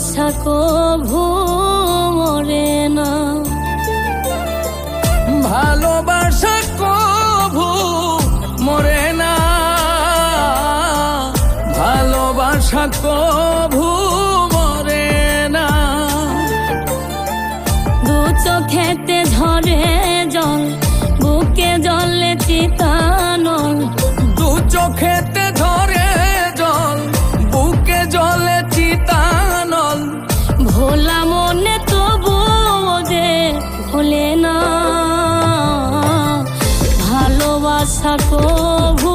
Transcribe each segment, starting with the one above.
ভালোবাসা কভু মরে না, ভালোবাসা কভু মরে না, ভালোবাসা কভু মরে না। দু চোখেতে ঝরে জল, বুকে জলে চিতানল। দু চোখেতে ঝরে জল, বুকে জলে চিতানল। ভোলা মনে তবু যে ভোলে না, ভালোবাসা কভু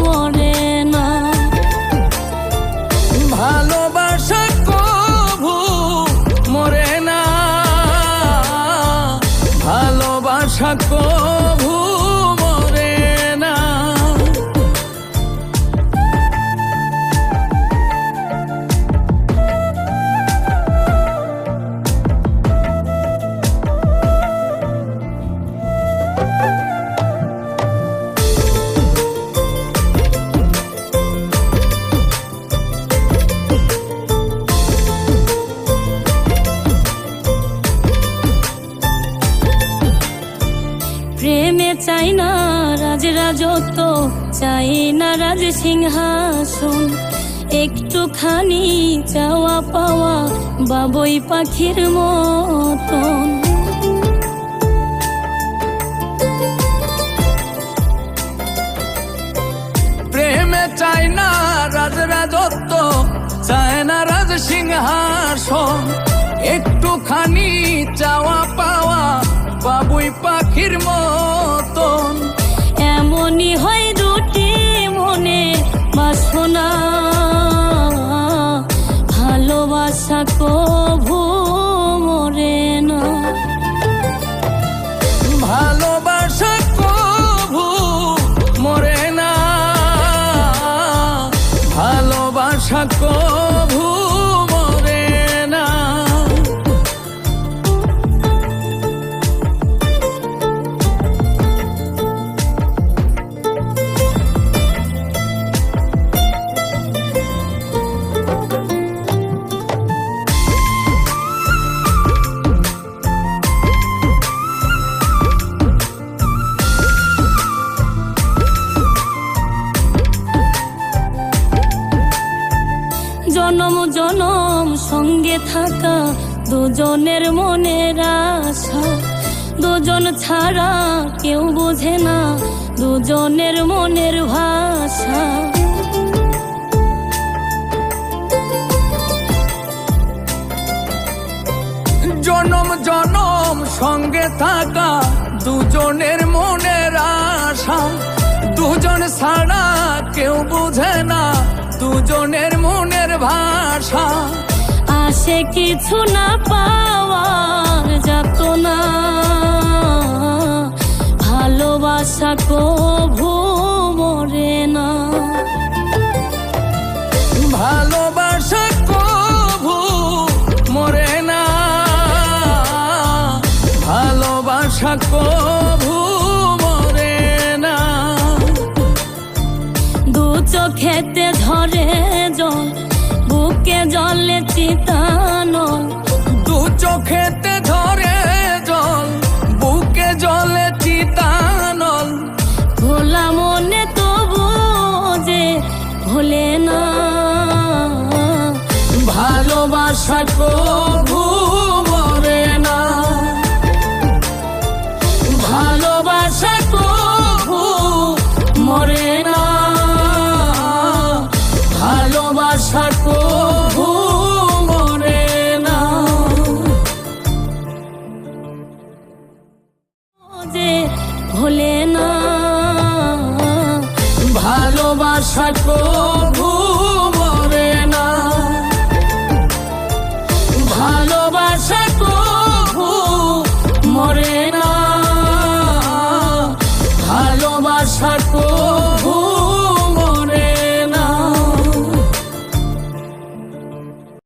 মরে না, ভালোবাসা কভু মরে না, ভালোবাসা কভু মরে না। প্রেমে চাই না রাজ রাজত্ব, চাই না রাজ সিংহাসন। একটুখানি চাওয়া পাওয়া বাবুই পাখির মতন। প্রেমে চাই না রাজ রাজত্ব, চায় না রাজ সিংহাসন। একটুখানি চাওয়া পাওয়া বাবুই পাখির মতন। এমনই হয় দুটি মনে বাসনা, ভালোবাসা কভু মরে না, ভালোবাসা কভু মরে না, ভালোবাসা কভু মরে না। জনম জনম সঙ্গে থাকা দুজনের মনের আশা। দুজন ছাড়া কেউ বোঝে না দুজনের মনের ভাষা। জনম জনম সঙ্গে থাকা দুজনের মনের আশা। দুজন ছাড়া কেউ বুঝে না দুজনের মনের ভাষা। আসে কিছু না পাওয়ার যাতনা, ভালোবাসা কভু মরে না, ভালোবাসা কভু মরে না, ভালোবাসা কভু মরে না। দু চোখেতে ঝরে জল, বুকে জলে চিতানল। দু চোখেতে ঝরে জল, বুকে জলে চিতানল। ভোলা মনে তবু যে ভোলে না, ভালোবাসা কভু মরে না, ভালোবাসা কভু মরে না, ভালোবাসা কভু মরে না। যে ভোলে না, ভালোবাসা কভু